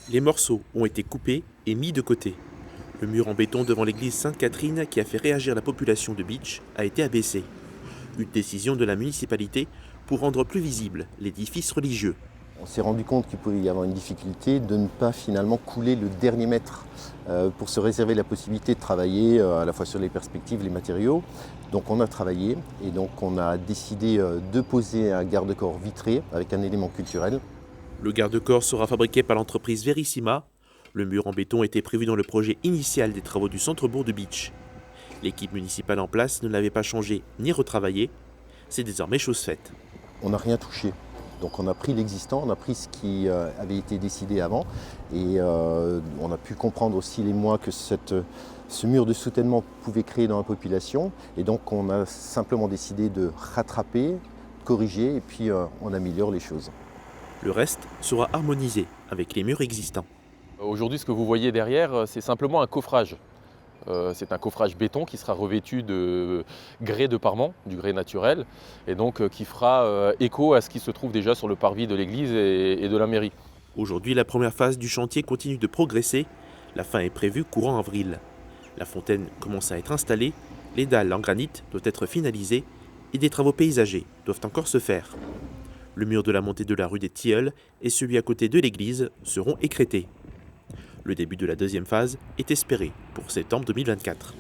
Les morceaux ont été coupés et mis de côté. Le mur en béton devant l'église Sainte-Catherine, qui a fait réagir la population de Bitche, a été abaissé. Une décision de la municipalité pour rendre plus visible l'édifice religieux. On s'est rendu compte qu'il pouvait y avoir une difficulté de ne pas finalement couler le dernier mètre pour se réserver la possibilité de travailler à la fois sur les perspectives, les matériaux. Donc on a travaillé et donc on a décidé de poser un garde-corps vitré avec un élément culturel. Le garde-corps sera fabriqué par l'entreprise Verissima. Le mur en béton était prévu dans le projet initial des travaux du centre-bourg de Bitche. L'équipe municipale en place ne l'avait pas changé ni retravaillé. C'est désormais chose faite. On n'a rien touché. Donc on a pris l'existant, on a pris ce qui avait été décidé avant et on a pu comprendre aussi les mois que ce mur de soutènement pouvait créer dans la population. Et donc on a simplement décidé de rattraper, corriger et puis on améliore les choses. Le reste sera harmonisé avec les murs existants. Aujourd'hui, ce que vous voyez derrière, c'est simplement un coffrage. C'est un coffrage béton qui sera revêtu de grès de Parmont, du grès naturel, et donc qui fera écho à ce qui se trouve déjà sur le parvis de l'église et de la mairie. Aujourd'hui, la première phase du chantier continue de progresser. La fin est prévue courant avril. La fontaine commence à être installée, les dalles en granit doivent être finalisées et des travaux paysagers doivent encore se faire. Le mur de la montée de la rue des Tilleuls et celui à côté de l'église seront écrêtés. Le début de la deuxième phase est espéré pour septembre 2024.